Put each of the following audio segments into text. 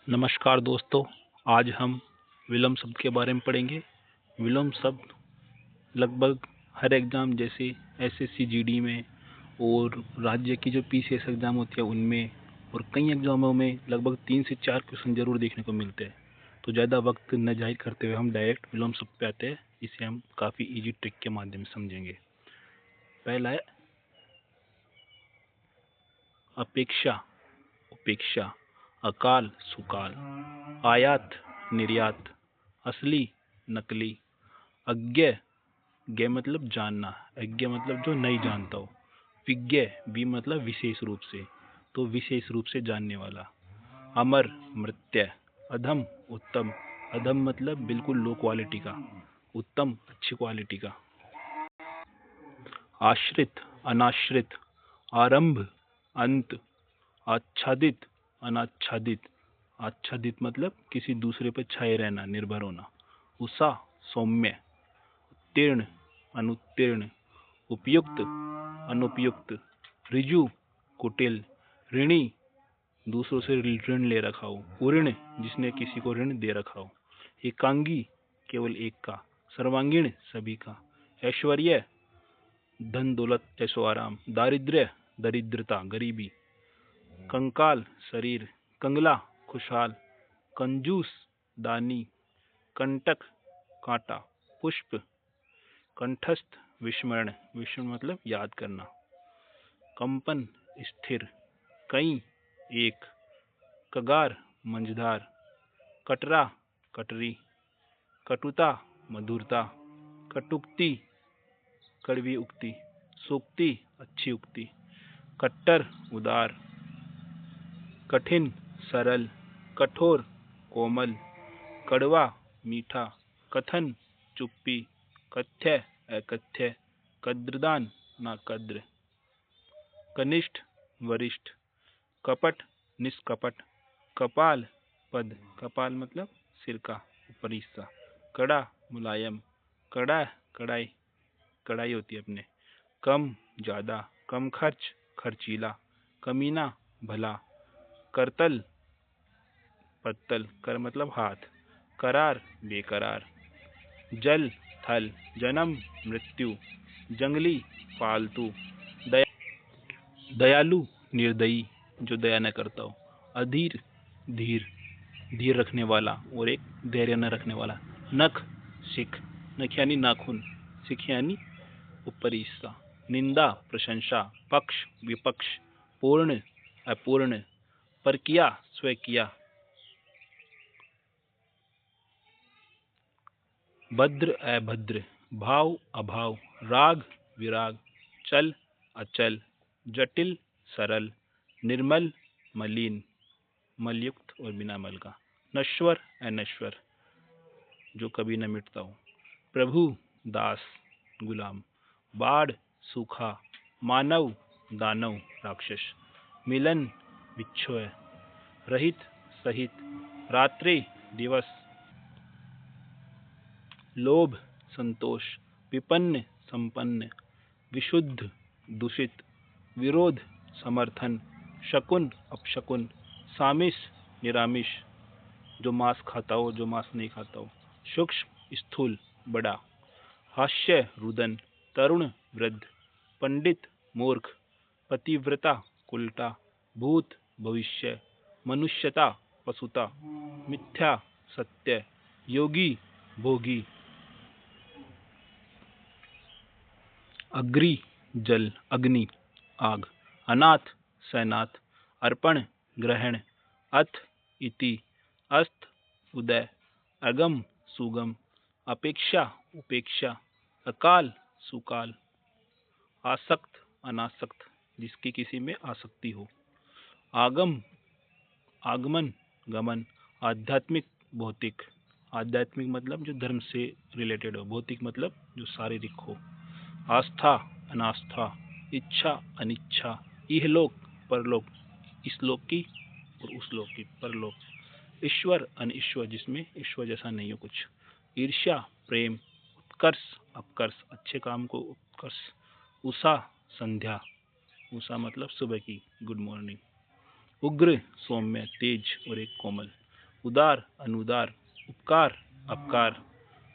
नमस्कार दोस्तों, आज हम विलोम शब्द के बारे में पढ़ेंगे। विलोम शब्द लगभग हर एग्ज़ाम जैसे एसएससी जीडी में और राज्य की जो पीसीएस एग्ज़ाम होती है उनमें और कई एग्ज़ामों में लगभग 3 से 4 क्वेश्चन ज़रूर देखने को मिलते हैं। तो ज़्यादा वक्त न ज़ाहिर करते हुए हम डायरेक्ट विलोम शब्द पे आते हैं। इसे हम काफ़ी ईजी ट्रिक के माध्यम से समझेंगे। पहला है अपेक्षा, उपेक्षा, अकाल, सुकाल, आयात, निर्यात, असली, नकली, अज्ञ, ज्ञ मतलब जानना, अज्ञ मतलब जो नहीं जानता हो, विज्ञ, वि मतलब विशेष रूप से, तो विशेष रूप से जानने वाला, अमर, मृत्य, अधम, उत्तम, अधम मतलब बिल्कुल लो क्वालिटी का, उत्तम अच्छी क्वालिटी का, आश्रित, अनाश्रित, आरंभ, अंत, आच्छादित, अनाच्छादित, आच्छादित मतलब किसी दूसरे पर छाए रहना, निर्भर होना, उषा, सौम्य, उत्तीर्ण, अनुत्तीर्ण, उपयुक्त, अनुपयुक्त, ऋजु, कुटिल, ऋणी, दूसरों से ऋण ले रखा हो, उऋण, जिसने किसी को ऋण दे रखा हो, एकांगी, केवल एक का, सर्वांगीण, सभी का, ऐश्वर्य, धन दौलत ऐशो आराम, दारिद्र्य, दरिद्रता गरीबी, कंकाल, शरीर, कंगला, खुशहाल, कंजूस, दानी, कंटक, कांटा, पुष्प, कंठस्थ, विस्मरण, विस्मरण मतलब याद करना, कंपन, स्थिर, कई, एक, कगार, मंझधार, कटरा, कटरी, कटुता, मधुरता, कटुक्ति, कड़वी उक्ति, सूक्ति, अच्छी उक्ति, कट्टर, उदार, कठिन, सरल, कठोर, कोमल, कड़वा, मीठा, कथन, चुप्पी, कथ्य, अकथ्य, कद्रदान, नाकद्र, कनिष्ठ, वरिष्ठ, कपट, निष्कपट, कपाल, पद, कपाल मतलब सिर का ऊपरी हिस्सा, कड़ा, मुलायम, कड़ा, कड़ाई, कड़ाई होती है अपने, कम, ज्यादा, कम खर्च, खर्चीला, कमीना, भला, करतल, पत्तल, कर मतलब हाथ, करार, बेकरार, जल, थल, जन्म, मृत्यु, जंगली, पालतू, दया, दयालु, निर्दयी, जो दया न करता हो, अधीर, धीर, धीर रखने वाला और एक धैर्य न रखने वाला, नख, सिख, नख यानी नाखून, सिख यानी ऊपरी हिस्सा, निंदा, प्रशंसा, पक्ष, विपक्ष, पूर्ण, अपूर्ण, परकिया, स्वकीया, भद्र, अभद्र, भाव, अभाव, राग, विराग, चल, अचल, जटिल, सरल, निर्मल, मलिन, मलयुक्त और बिना मल का, नश्वर, अनश्वर, जो कभी न मिटता हो, प्रभु, दास, गुलाम, बाढ़, सूखा, मानव, दानव, राक्षस, मिलन, विच्छोय, रहित, सहित, रात्रि, दिवस, लोभ, संतोष, विपन्न, संपन्न, विशुद्ध, दूषित, विरोध, समर्थन, शकुन, अपशकुन, सामिस, निरामिष, जो मांस खाता हो, जो मांस नहीं खाता हो, सूक्ष्म, स्थूल, बड़ा, हास्य, रुदन, तरुण, वृद्ध, पंडित, मूर्ख, पतिव्रता, उल्टा, भूत, भविष्य, मनुष्यता, पशुता, मिथ्या, सत्य, योगी, भोगी, अग्रि, जल, अग्नि, आग, अनाथ, सैनाथ, अर्पण, ग्रहण, अथ, इति, अस्त, उदय, अगम, सुगम, अपेक्षा, उपेक्षा, अकाल, सुकाल, आसक्त, अनासक्त, जिसकी किसी में आसक्ति हो, आगम, आगमन, गमन, आध्यात्मिक, भौतिक, आध्यात्मिक मतलब जो धर्म से रिलेटेड हो, भौतिक मतलब जो शारीरिक हो, आस्था, अनास्था, इच्छा, अनिच्छा, इहलोक, परलोक, इस लोक की और उस लोक की, परलोक, ईश्वर, अनईश्वर, जिसमें ईश्वर जैसा नहीं हो कुछ, ईर्ष्या, प्रेम, उत्कर्ष, अपकर्ष, अच्छे काम को उत्कर्ष, उषा, संध्या, उषा मतलब सुबह की, गुड मॉर्निंग, उग्र, सौम्य, तेज और एक कोमल, उदार अनुदार, उपकार अपकार,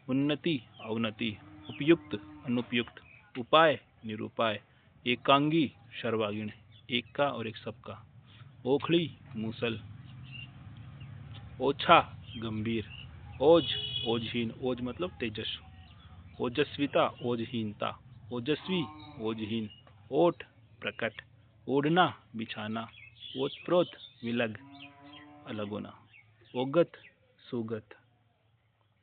उन्नति अवनति, उपयुक्त अनुपयुक्त, उपाय निरुपाय, एकांगी सर्वांगीण, एक का और एक सबका, ओखली मूसल, ओछा गंभीर, ओज ओजहीन, ओज मतलब तेजस्व, ओजस्विता ओजहीनता, ओजस्वी ओजहीन, ओठ प्रकट, ओढ़ना बिछाना, ओतप्रोत विलग अलग होना, ओगत सुगत,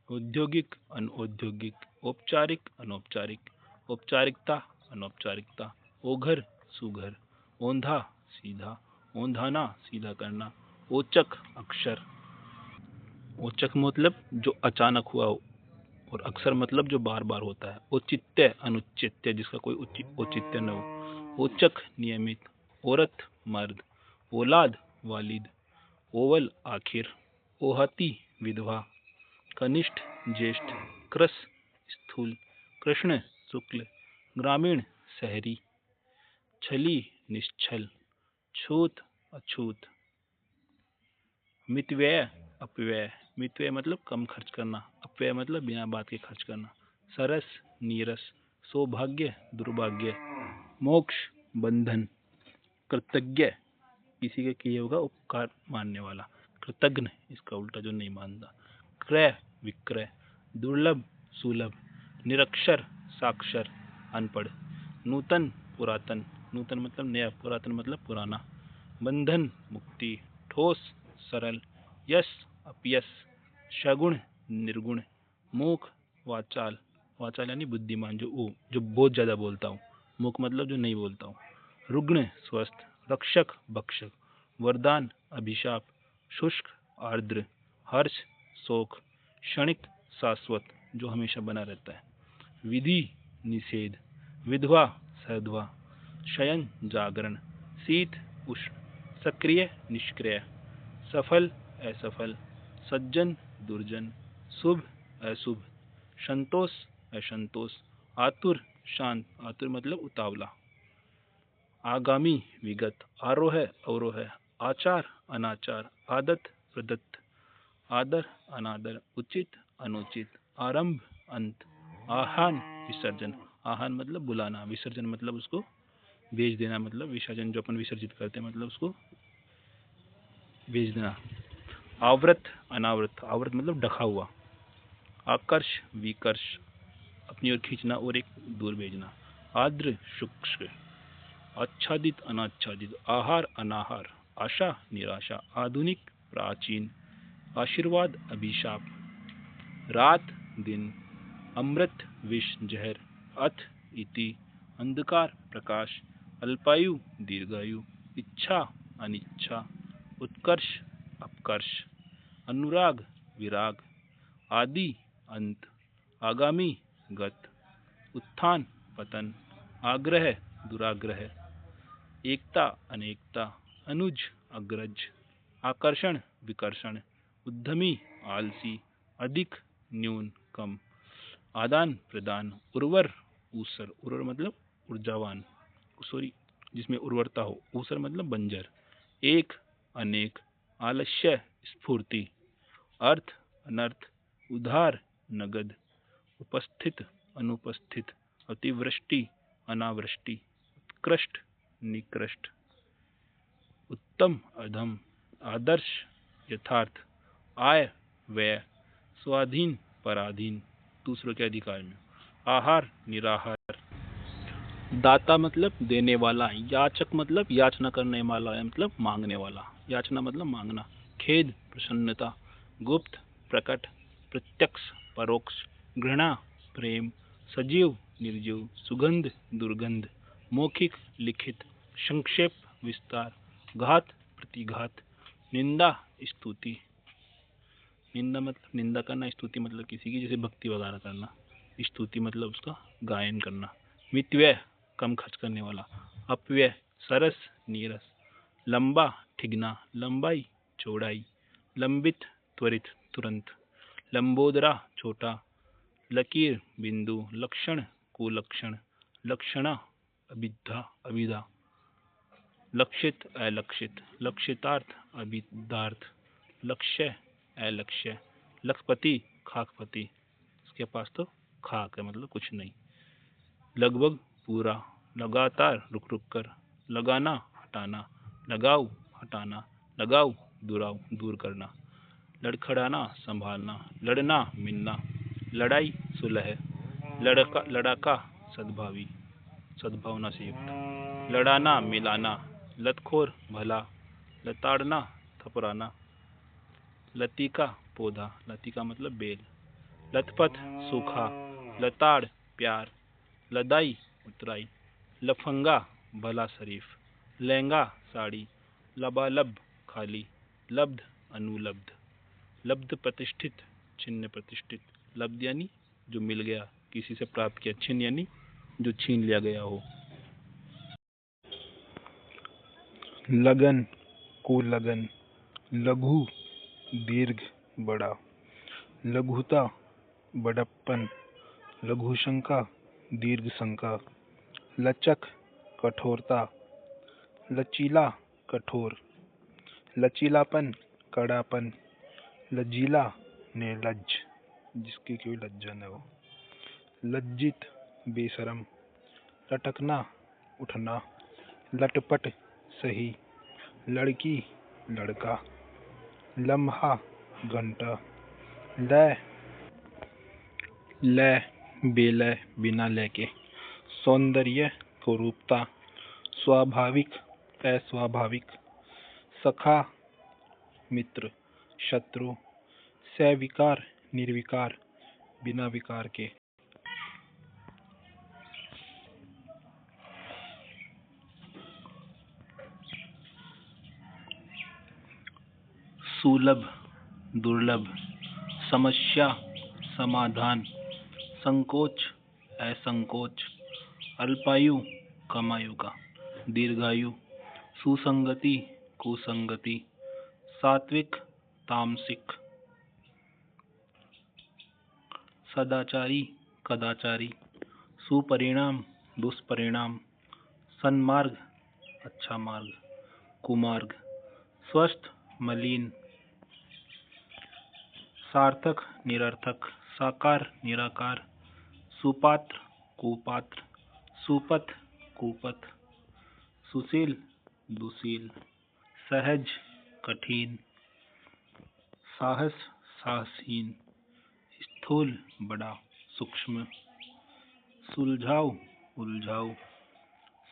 औद्योगिक अनौद्योगिक, औपचारिक अनौपचारिक, औपचारिकता अनौपचारिकता, ओघर सुघर, औंधा सीधा, औंधाना सीधा करना, ओचक अक्षर, औचक मतलब जो अचानक हुआ हो, और अक्षर मतलब जो बार बार होता है, औचित्य अनुचित्य जिसका कोई औचित्य न हो, औचक नियमित, औरत मर्द, औलाद वालिद, ओवल आखिर, ओहती विधवा, कनिष्ठ ज्येष्ठ, कृस स्थूल, कृष्ण शुक्ल, ग्रामीण शहरी, छली निश्छल, छूत अछूत, मितव्यय अपव्यय, मितव्यय मतलब कम खर्च करना, अपव्यय मतलब बिना बात के खर्च करना, सरस नीरस, सौभाग्य दुर्भाग्य, मोक्ष बंधन, कृतज्ञ किसी के किए होगा उपकार मानने वाला, कृतघ्न इसका उल्टा जो नहीं मानता, क्रय विक्रय, दुर्लभ सुलभ, निरक्षर साक्षर अनपढ़, नूतन पुरातन, नूतन मतलब नया, पुरातन मतलब पुराना, बंधन मुक्ति, ठोस सरल, यश अपयश, शगुण निर्गुण, मूक वाचाल, वाचाल यानी बुद्धिमान जो बहुत ज्यादा बोलता हूँ, मूक मतलब जो नहीं बोलता हूँ, रुग्ण स्वस्थ, रक्षक भक्षक, वरदान अभिशाप, शुष्क आर्द्र, हर्ष शोक, क्षणिक शाश्वत जो हमेशा बना रहता है, विधि निषेध, विधवा सधवा, शयन जागरण, शीत उष्ण, सक्रिय निष्क्रिय, सफल असफल, सज्जन दुर्जन, शुभ अशुभ, संतोष असंतोष, आतुर शांत, आतुर मतलब उतावला, आगामी विगत, आरोह अवरोह, आचार अनाचार, आदत प्रदत्त, आदर अनादर, उचित अनुचित, आरंभ अंत, आह्वान विसर्जन, आह्वान मतलब बुलाना, विसर्जन मतलब उसको भेज देना, मतलब विसर्जन जो अपन विसर्जित करते हैं मतलब उसको भेज देना, आवृत अनावृत, आवृत मतलब ढका हुआ, आकर्ष विकर्ष अपनी ओर खींचना और एक दूर भेजना, आर्द्र शुष्क, आच्छादित अनाच्छादित, आहार अनाहार, आशा निराशा, आधुनिक प्राचीन, आशीर्वाद अभिशाप, रात दिन, अमृत विष जहर, अथ इति, अंधकार प्रकाश, अल्पायु दीर्घायु, इच्छा अनिच्छा, उत्कर्ष अपकर्ष, अनुराग विराग, आदि अंत, आगामी गत, उत्थान पतन, आग्रह दुराग्रह, एकता अनेकता, अनुज अग्रज, आकर्षण विकर्षण, उद्यमी आलसी, अधिक न्यून कम, आदान प्रदान, उर्वर ऊसर, उर्वर मतलब ऊर्जावान, सॉरी जिसमें उर्वरता हो, ऊसर मतलब बंजर, एक अनेक, आलस्य स्फूर्ति, अर्थ अनर्थ, उधार नगद, उपस्थित अनुपस्थित, अतिवृष्टि अनावृष्टि, उत्कृष्ट निकृष्ट, उत्तम अधम, आदर्श यथार्थ, आय व्यय, स्वाधीन पराधीन, दूसरों के अधिकार में, आहार निराहार, दाता मतलब देने वाला, याचक मतलब याचना करने वाला मतलब मांगने वाला, याचना मतलब मांगना, खेद प्रसन्नता, गुप्त प्रकट, प्रत्यक्ष परोक्ष, घृणा प्रेम, सजीव निर्जीव, सुगंध दुर्गंध, मौखिक लिखित, संक्षेप विस्तार, घात प्रतिघात, निंदा स्तुति, निंदा मतलब निंदा करना, स्तुति मतलब किसी की जैसे भक्ति वगैरह करना, स्तुति मतलब उसका गायन करना, मितव्यय कम खर्च करने वाला, अपव्यय सरस नीरस, लंबा ठिगना, लंबाई चौड़ाई, लंबित त्वरित तुरंत, लंबोदरा छोटा, लकीर बिंदु, लक्षण कुलक्षण, लक्षणा अभिधा अभिधा, लक्षित अलक्षित, लक्षितार्थ अभिधार्थ, लक्ष्य अलक्ष्य। लखपति खाकपति, इसके पास तो खाक है मतलब कुछ नहीं। लगभग पूरा, लगातार रुक रुक कर, लगाना हटाना, लगाओ हटाना, लगाओ दूर करना, लड़खड़ाना संभालना, लड़ना मिलना, लड़ाई सुलह, लड़ाका सद्भावी सद्भावना से युक्त, लड़ाना मिलाना, लतखोर भला, लताड़ना थपराना, लतिका पौधा, लतिका मतलब बेल, लथपथ सूखा, लताड़ प्यार, लदाई उतराई, लफंगा भला शरीफ, लहंगा साड़ी, लबालब खाली, लब्ध अनुलब्ध, लब्ध प्रतिष्ठित छिन्न प्रतिष्ठित, लब्ध यानी जो मिल गया किसी से प्राप्त किया, छिन्न यानी जो छीन लिया गया हो। लगन को लगन, लघु दीर्घ बड़ा, लघुता बड़प्पन, लघुशंका दीर्घ शंका, लचक कठोरता, लचीला कठोर, लचीलापन कड़ापन, लजीला निर्लज्ज जिसकी कोई लज्जा न हो, लज्जित बेशरम, लटकना उठना, लटपट सही, लड़की लड़का, लम्हा घंटा, लय लय बेलय बिना लय के, सौंदर्य कुरूपता, स्वाभाविक अस्वाभाविक, सखा मित्र शत्रु, सविकार निर्विकार बिना विकार के, सुलभ दुर्लभ, समस्या समाधान, संकोच असंकोच, अल्पायु कम आयु का, दीर्घायु, सुसंगति कुसंगति, सात्विक तामसिक, सदाचारी कदाचारी, सुपरिणाम दुष्परिणाम, सन्मार्ग अच्छा मार्ग, कुमार्ग, स्वस्थ मलिन, सार्थक निरर्थक, साकार निराकार, सुपात्र कुपात्र, सुपथ कुपथ, सुशील दुशील, सहज कठिन, साहस साहसहीन, स्थूल बड़ा सूक्ष्म, सुलझाओ उलझाओ,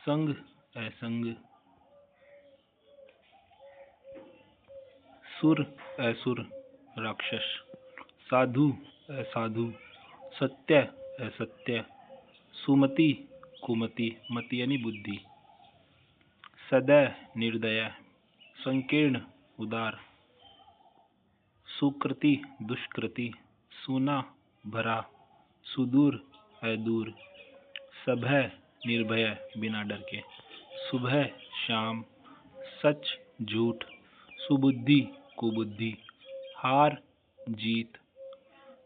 संग असंग, सुर असुर राक्षस, साधु असाधु, सत्य असत्य, सुमति कुमति, मति यानी बुद्धि, सदय निर्दय, संकीर्ण उदार, सुकृति दुष्कृति, सुना भरा, सुदूर अदूर, सभय निर्भय बिना डर के, सुबह शाम, सच झूठ, सुबुद्धि कुबुद्धि, हार जीत,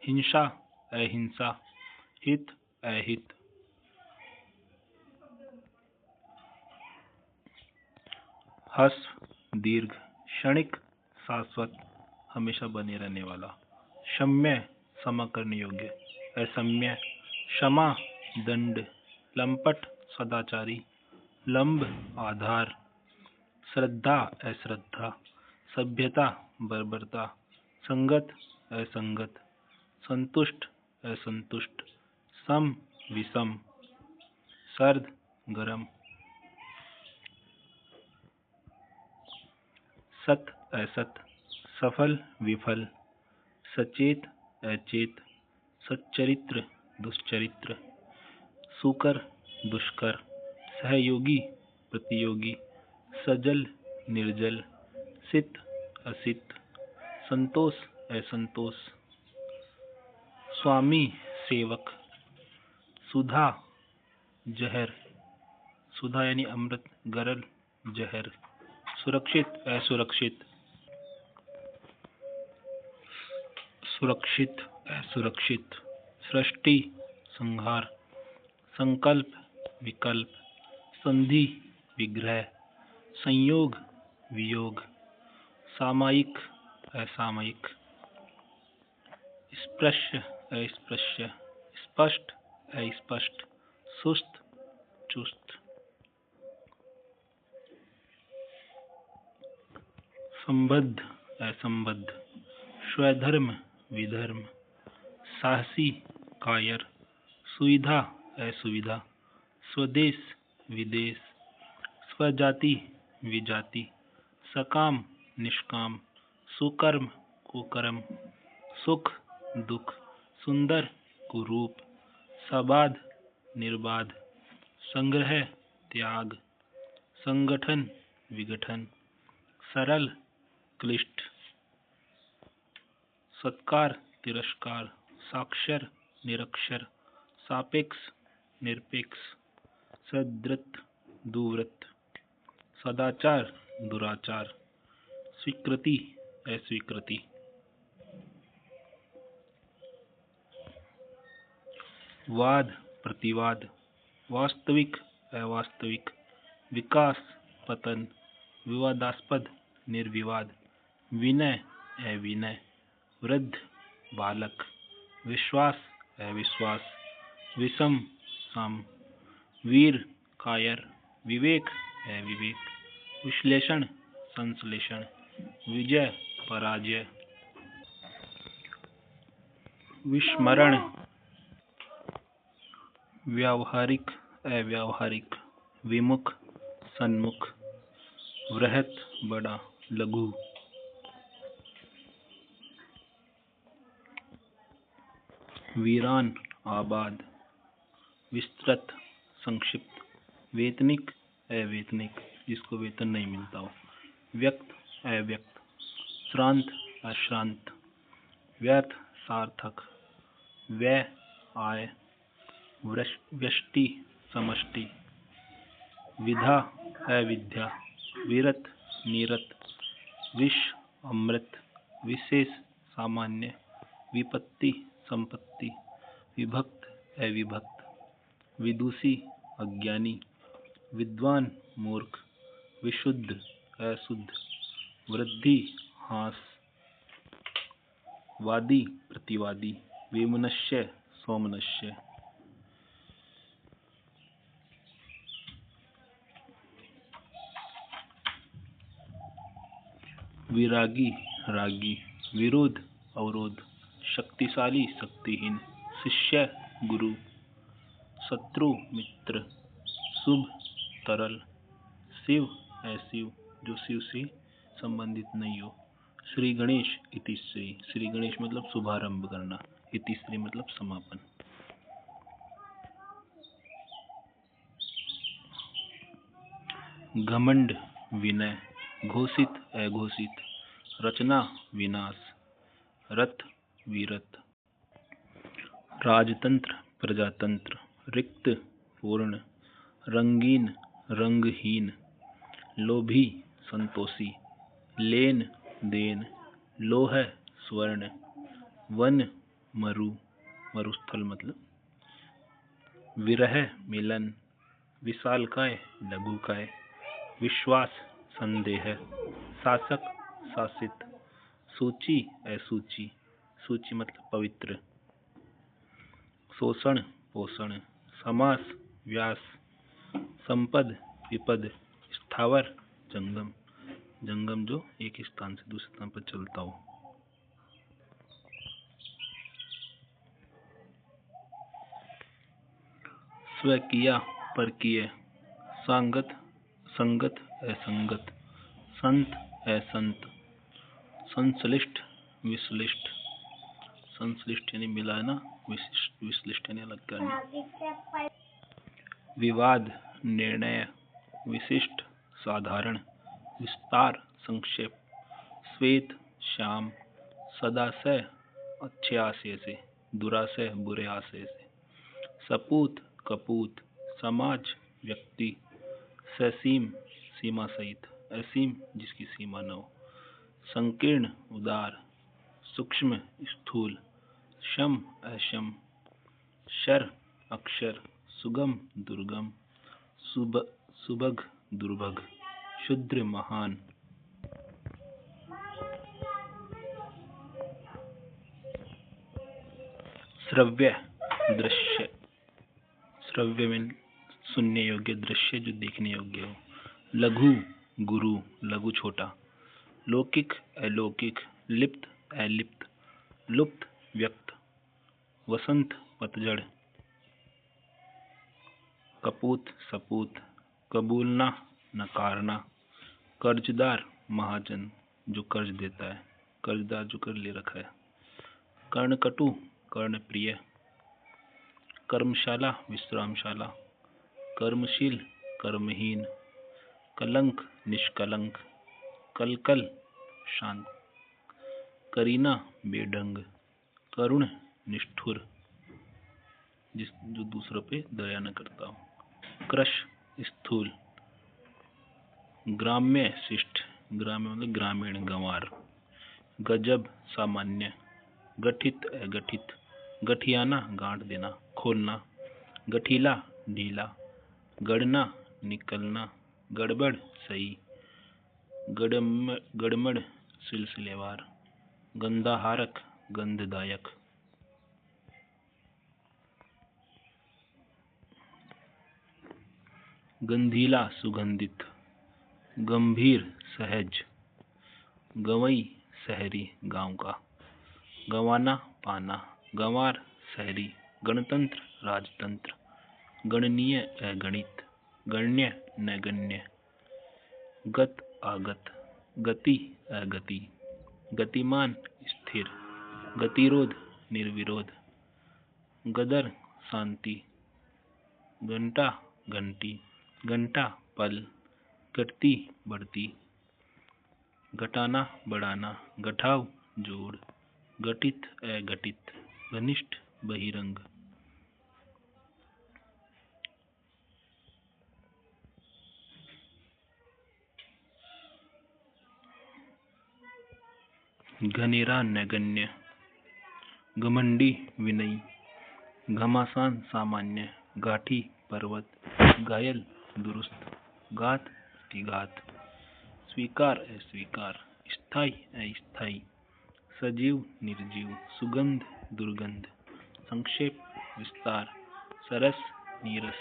हिंसा अहिंसा, हित अहित, हस्व दीर्घ, क्षणिक शाश्वत हमेशा बने रहने वाला, क्षम्य क्षमा करने योग्य, असम्य क्षमा दंड, लंपट सदाचारी, लंब आधार, श्रद्धा अश्रद्धा, सभ्यता बर्बरता, संगत असंगत, संतुष्ट असंतुष्ट, सम विषम, सर्द गरम, सत असत, सफल विफल, सचेत अचेत, सच्चरित्र दुष्चरित्र, सुकर दुष्कर, सहयोगी प्रतियोगी, सजल निर्जल, सित असित, संतोष असंतोष, स्वामी सेवक, सुधा जहर, सुधा यानी अमृत, गरल जहर, सुरक्षित असुरक्षित, सुरक्षित असुरक्षित, सृष्टि संहार, संकल्प विकल्प, संधि विग्रह, संयोग वियोग, सामायिक असामयिक, स्पृश्य अस्पृश्य, स्पष्ट अस्पष्ट, सुस्त चुस्त। संबद्ध असंबद्ध, स्वधर्म विधर्म, साहसी कायर, सुविधा असुविधा, स्वदेश विदेश, स्वजाति विजाति, सकाम निष्काम, सुकर्म कुकर्म, सुख दुख, सुंदर कुरूप, सबाध निर्बाध, संग्रह त्याग, संगठन विघटन, सरल क्लिष्ट, सत्कार तिरस्कार, साक्षर निरक्षर, सापेक्ष निरपेक्ष, सद्वृत्त दुवृत्त, सदाचार दुराचार, स्वीकृति अस्वीकृति। वाद प्रतिवाद, वास्तविक अवास्तविक, विकास पतन, विवादास्पद निर्विवाद, विनय अविनय, वृद्ध बालक, विश्वास अविश्वास, विषम सम, वीर कायर, विवेक अविवेक, विश्लेषण संश्लेषण, विजय पराजय, विस्मरण, व्यावहारिक अव्यावहारिक, विमुख सन्मुख, वृहत बड़ा लघु, वीरान आबाद, विस्तृत संक्षिप्त, वेतनिक अवेतनिक जिसको वेतन नहीं मिलता हो, व्यक्त अव्यक्त, श्रांत अश्रांत, व्यर्थ सार्थक, व्यय आय, व्यष्टि समष्टि, विधा अविद्या, विरत निरत, विष अमृत, विशेष सामान्य, विपत्ति संपत्ति, विभक्त अविभक्त, विदुषी अज्ञानी, विद्वान मूर्ख, विशुद्ध अशुद्ध, वृद्धि हास, वादी प्रतिवादी, विमनस्य सोमनस्य, विरागी रागी, विरोध अवरोध, शक्तिशाली शक्तिहीन, शिष्य गुरु, शत्रु मित्र, शुभ तरल, शिव अशिव जो शिव से संबंधित नहीं हो, श्री गणेश इतिश्री, श्री गणेश मतलब शुभारंभ करना, इतिश्री मतलब समापन। घमंड विनय, घोषित अघोषित, रचना विनाश, रथ वीरत, राजतंत्र प्रजातंत्र, रिक्त पूर्ण, रंगीन रंगहीन, लोभी संतोषी, लेन देन, लोह स्वर्ण, वन मरु मरुस्थल मतलब, विरह मिलन, विशालकाय लघुकाय, विश्वास संदेह, शासक शासित, सूची असूची, सूची मतलब पवित्र, शोषण पोषण, समास व्यास, संपद विपद, स्थावर जंगम, जंगम जो एक स्थान से दूसरे स्थान पर चलता हो। स्वकीय परकीय, सांगत संगत असंगत, संत असंत, संश्लिष्ट विश्लिष्ट, संश्लिष्ट यानी मिलाना, विशिष्ट विश्लिष्ट यानी अलग करना, विवाद निर्णय, विशिष्ट साधारण, विस्तार संक्षेप, श्वेत श्याम, सदाशय अच्छे आशय से, दुराशय बुरे आशय से, सपूत कपूत, समाज व्यक्ति, ससीम सीमा सहित, असीम जिसकी सीमा न हो, संकीर्ण उदार, सूक्ष्म स्थूल, शम अशम, शर अक्षर, सुगम दुर्गम, सुभग दुर्भग, शुद्र महान, श्रव्य दृश्य, श्रव्य में सुनने योग्य, दृश्य जो देखने योग्य हो। लघु गुरु, लघु छोटा। लौकिक अलौकिक, लिप्त अलिप्त, लुप्त व्यक्त। वसंत पतझड़। कपूत सपूत, कबूलना नकारना। कर्जदार महाजन जो कर्ज देता है, कर्जदार जो कर ले रखा है। कर्णकटु कर्णप्रिय। कर्मशाला विश्रामशाला। कर्मशील कर्महीन। कलंक निष्कलंक। कलकल शांत। करीना बेढंग। करुण निष्ठुर, जो दूसरों पे दया न करता हो। कृश स्थूल। ग्राम्य शिष्ट, ग्राम्य मतलब ग्रामीण गंवार। गजब सामान्य। गठित अगठित। गठियाना गांठ देना, खोलना। गठीला ढीला। गड़ना निकलना। गड़बड़ सही। गड़मड़ सिलसिलेवार। गंधाहारक गंधदायक। गंधीला सुगंधित। गंभीर सहज। गवई शहरी गांव का। गंवाना पाना। गंवार शहरी। गणतंत्र राजतंत्र। गणनीय अगणित। गण्य नगण्य। गत आगत। गति अगति। गतिमान स्थिर। गतिरोध निर्विरोध। गदर शांति। घंटा घंटी। घंटा पल। घटती बढ़ती। घटाना बढ़ाना। घटाव जोड़। घटित अघटित। घनिष्ठ बहिरंग। घनेरा नगण्य। घमंडी विनयी। घमासान सामान्य। गाठी पर्वत। घायल दुरुस्त। घात घात। स्वीकार अस्वीकार। स्थायी अस्थायी। सजीव निर्जीव। सुगंध दुर्गंध। संक्षेप विस्तार। सरस नीरस।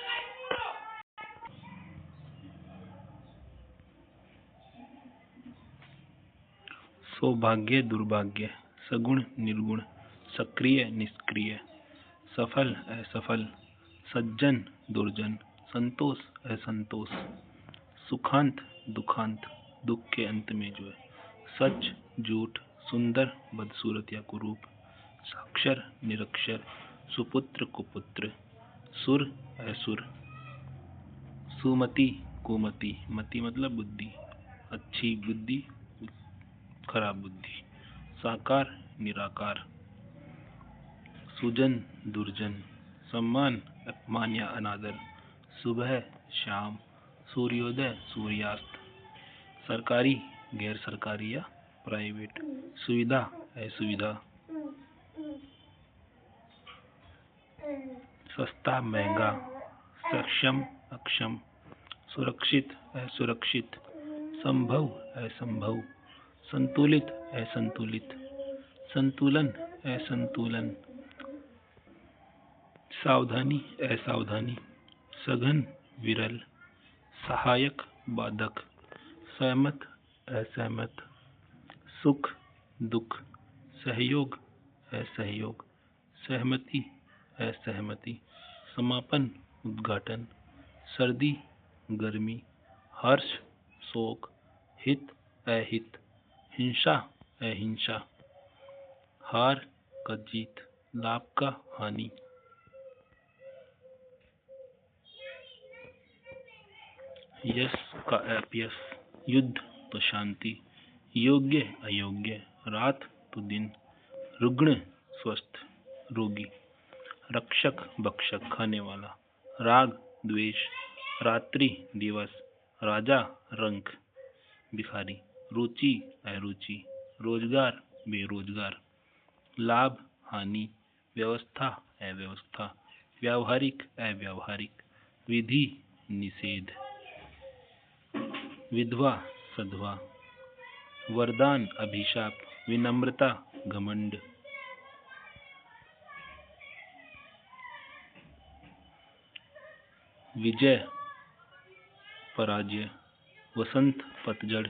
सौभाग्य दुर्भाग्य। सगुण निर्गुण। सक्रिय निष्क्रिय। सफल असफल। सज्जन दुर्जन। संतोष असंतोष। सुखांत दुखांत, दुख के अंत में जो है। सच झूठ। सुंदर बदसूरत या कुरूप। साक्षर निरक्षर। सुपुत्र कुपुत्र। सुर असुर। सुमति कुमति। मति मतलब बुद्धि, अच्छी बुद्धि खराब बुद्धि। साकार निराकार। सुजन दुर्जन। सम्मान अपमान या अनादर। सुबह शाम। सूर्योदय सूर्यास्त। सरकारी गैर सरकारी या प्राइवेट। सुविधा असुविधा। सस्ता महंगा। सक्षम अक्षम। सुरक्षित असुरक्षित। संभव असंभव। संतुलित असंतुलित। संतुलन असंतुलन। सावधानी असावधानी। सघन विरल। सहायक बाधक। सहमत असहमत। सुख दुख। सहयोग असहयोग। सहमति असहमति। समापन उद्घाटन। सर्दी गर्मी। हर्ष शोक। हित अहित। हिंसा अहिंसा। हार का जीत। लाभ का हानि। यश का अपयश। युद्ध तो शांति। योग्य अयोग्य। रात तो दिन। रुग्ण स्वस्थ रोगी। रक्षक भक्षक खाने वाला। राग द्वेष। रात्रि दिवस। राजा रंक भिखारी। रुचि अरुचि। रोजगार बेरोजगार। लाभ हानि। व्यवस्था अव्यवस्था। व्यावहारिक अव्यावहारिक। विधि निषेध। विधवा सधवा। वरदान अभिशाप। विनम्रता घमंड। विजय पराजय, वसंत पतझड़,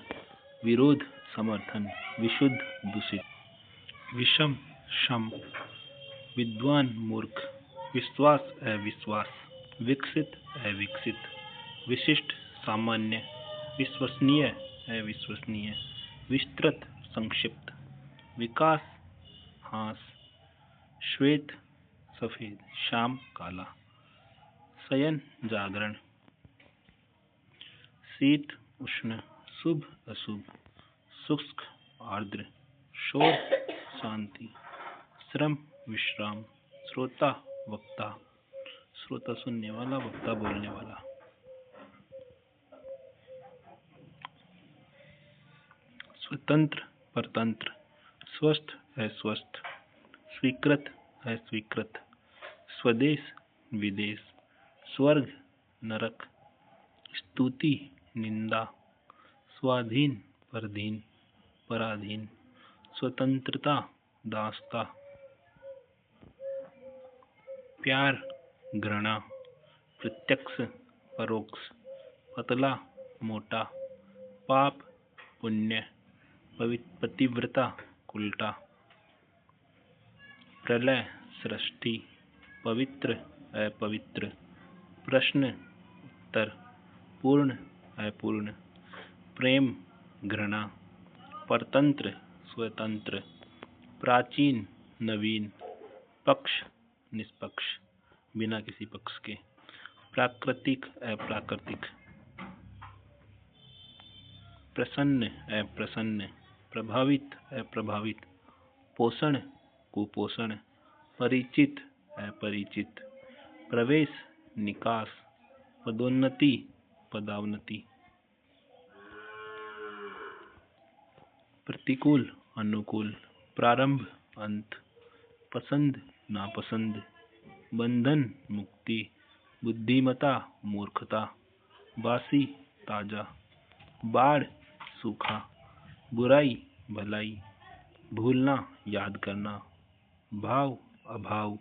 विरोध समर्थन, विशुद्ध दूषित, विषम शम, विद्वान मूर्ख, विश्वास अविश्वास, विकसित अविकसित, विशिष्ट सामान्य, विश्वसनीय अविश्वसनीय, विस्तृत संक्षिप्त, विकास हास, श्वेत सफेद, शाम काला, शयन जागरण, शीत उष्ण, शुभ अशुभ, शुष्क आर्द्र, शोर शांति, श्रम विश्राम, श्रोता वक्ता, श्रोता सुनने वाला, वक्ता बोलने वाला, स्वतंत्र परतंत्र, स्वस्थ अस्वस्थ, स्वीकृत अस्वीकृत, स्वदेश विदेश, स्वर्ग नरक, स्तुति निंदा, स्वाधीन परधीन पराधीन, स्वतंत्रता दासता, प्यार घृणा, प्रत्यक्ष परोक्ष, पतला मोटा, पाप पुण्य, पतिव्रता उल्टा, प्रलय सृष्टि, पवित्र अपवित्र, प्रश्न उत्तर, पूर्ण अपूर्ण, प्रेम घृणा, परतंत्र स्वतंत्र, प्राचीन नवीन, पक्ष निष्पक्ष बिना किसी पक्ष के, प्राकृतिक अप्राकृतिक, प्रसन्न अप्रसन्न, प्रभावित अप्रभावित, पोषण कुपोषण, परिचित अपरिचित, प्रवेश निकास, पदोन्नति पदावनति, प्रतिकूल अनुकूल, प्रारंभ अंत, पसंद नापसंद, बंधन मुक्ति, बुद्धिमता मूर्खता, बासी ताजा, बाढ़ सूखा, बुराई भलाई, भूलना याद करना, भाव अभाव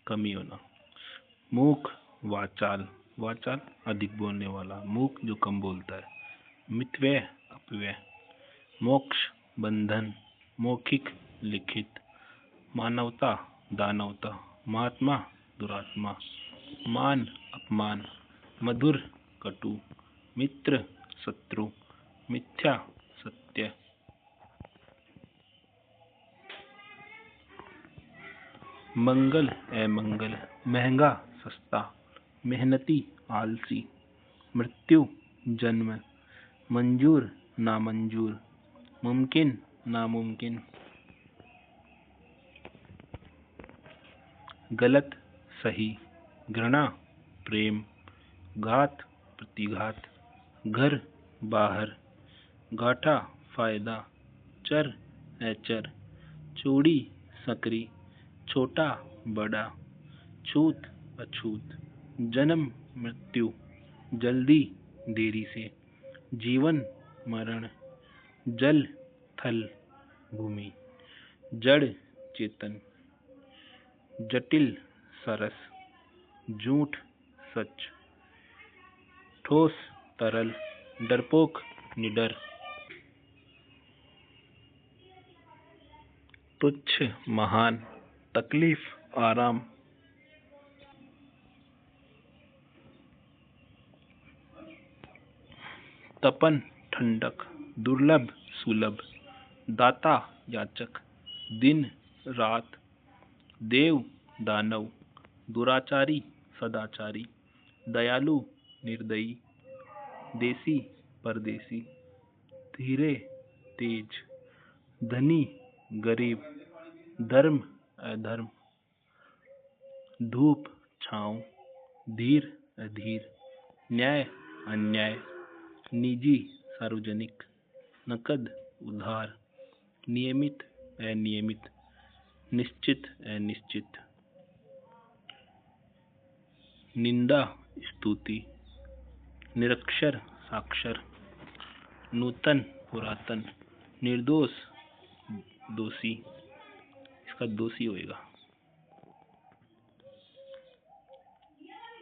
कमी होना, मूक वाचाल, वाचाल अधिक बोलने वाला, मूक जो कम बोलता है, मितव्यय अपव्यय, मोक्ष बंधन, मौखिक लिखित, मानवता दानवता, महात्मा दुरात्मा, मान अपमान, मधुर कटु, मित्र शत्रु, मिथ्या सत्य, मंगल अमंगल, महंगा सस्ता, मेहनती आलसी, मृत्यु जन्म, मंजूर नामंजूर, मुमकिन नामुमकिन, गलत सही, घृणा प्रेम, घात प्रतिघात, घर बाहर, घाटा फायदा, चर अचर, चूड़ी सकरी, छोटा बड़ा, छूत अछूत, जन्म मृत्यु, जल्दी देरी से, जीवन मरण, जल थल भूमि, जड़ चेतन, जटिल सरस, झूठ सच, ठोस तरल, डरपोक निडर, तुच्छ महान, तकलीफ आराम, तपन ठंडक, दुर्लभ सुलभ, दाता याचक, दिन रात, देव दानव, दुराचारी सदाचारी, दयालु निर्दयी, देसी परदेसी, धीरे तेज, धनी गरीब, धर्म अधर्म, धूप छाँव, धीर अधीर, न्याय अन्याय, निजी सार्वजनिक, नकद उधार, नियमित अनियमित, निश्चित अनिश्चित, निंदा स्तुति, निरक्षर साक्षर, नूतन पुरातन, निर्दोष दोषी, इसका दोषी होएगा,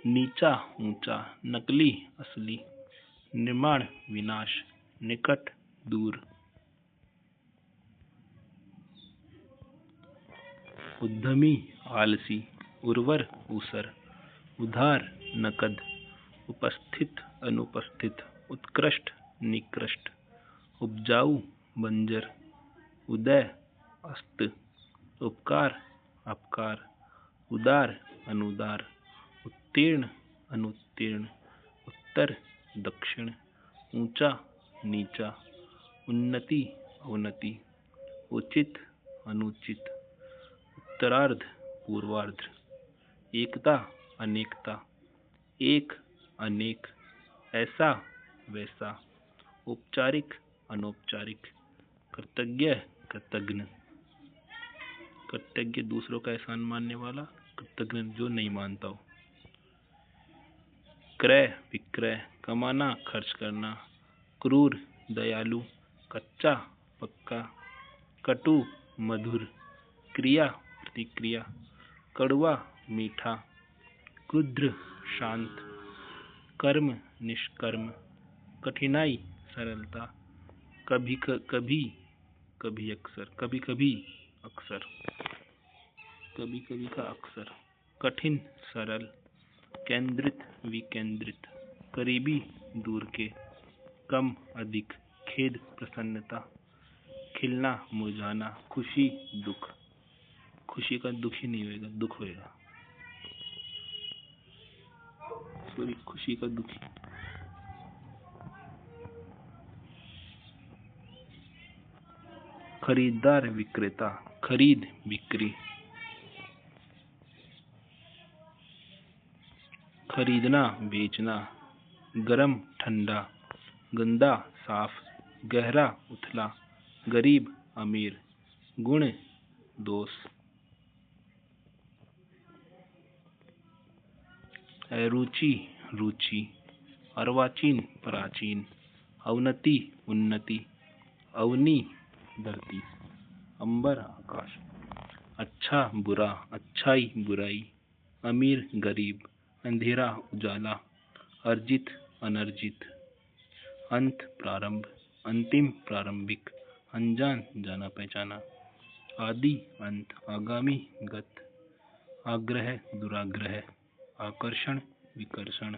नीचा ऊंचा, नकली असली, निर्माण विनाश, निकट दूर, उद्यमी आलसी, उर्वर ऊसर, उधार नकद, उपस्थित अनुपस्थित, उत्कृष्ट निकृष्ट, उपजाऊ बंजर, उदय अस्त, उपकार अपकार, उदार अनुदार, उत्तीर्ण अनुत्तीर्ण, उत्तर दक्षिण, ऊंचा नीचा, उन्नति अवनति, उचित अनुचित, उत्तरार्ध पूर्वार्ध, एकता अनेकता, एक अनेक, ऐसा वैसा, औपचारिक अनौपचारिक, कृतज्ञ कृतज्ञ, कृतज्ञ दूसरों का एहसान मानने वाला, कृतज्ञ जो नहीं मानता हो, क्रय विक्रय, कमाना खर्च करना, क्रूर दयालु, कच्चा पक्का, कटु मधुर, क्रिया प्रतिक्रिया, कड़वा मीठा, क्रुद्र शांत, कर्म निष्कर्म, कठिनाई सरलता, कभी कभी अक्सर, कभी कभी अक्सर, कभी कभी का अक्सर, कठिन सरल, केंद्रित विकेंद्रित, करीबी दूर के, कम अधिक, खेद प्रसन्नता, खिलना मुरझाना, खुशी दुख, खुशी का दुख ही नहीं होएगा, दुख होएगा, सॉरी खुशी का दुख ही। खरीदार विक्रेता, खरीद बिक्री, खरीदना बेचना, गरम ठंडा, गंदा साफ, गहरा उथला, गरीब अमीर, गुण दोष, रुचि रुचि, अर्वाचीन प्राचीन, अवनति उन्नति, अवनी धरती, अंबर आकाश, अच्छा बुरा, अच्छाई बुराई, अमीर गरीब, अंधेरा उजाला, अर्जित अनर्जित, अंत प्रारंभ, अंतिम प्रारंभिक, अनजान जाना पहचाना, आदि अंत, आगामी गत, आग्रह दुराग्रह, आकर्षण विकर्षण,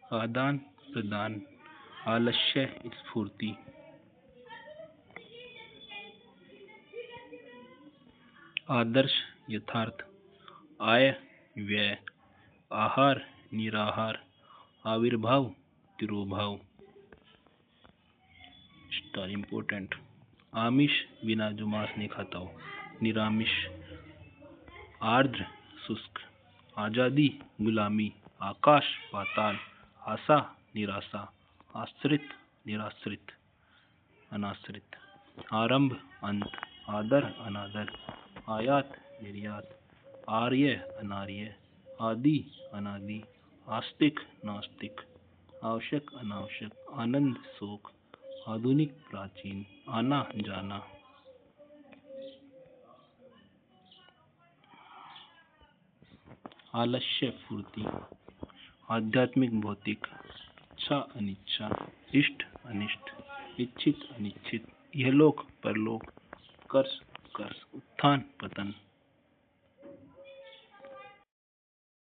आदान प्रदान, आलस्य स्फूर्ति, आदर्श यथार्थ, आय व्यय, आहार निराहार, आविर्भाव तिरोभाव, स्टार इम्पोर्टेंट, आमिष बिना जो मांस नहीं खाता हो, निरामिष, आर्द्र शुष्क, आजादी गुलामी, आकाश पाताल, आशा निराशा, आश्रित निराश्रित अनाश्रित, आरंभ अंत, आदर अनादर, आयात निर्यात, आर्य अनार्य, आदि अनादि, आस्तिक नास्तिक, आवश्यक अनावश्यक, आनंद शोक, आधुनिक प्राचीन, आना जाना, आलस्य फूर्ति, आध्यात्मिक भौतिक, इच्छा अनिच्छा, इष्ट अनिष्ट, इच्छित अनिच्छित, यहलोक परलोक, कर्ष कर्ष, उत्थान पतन।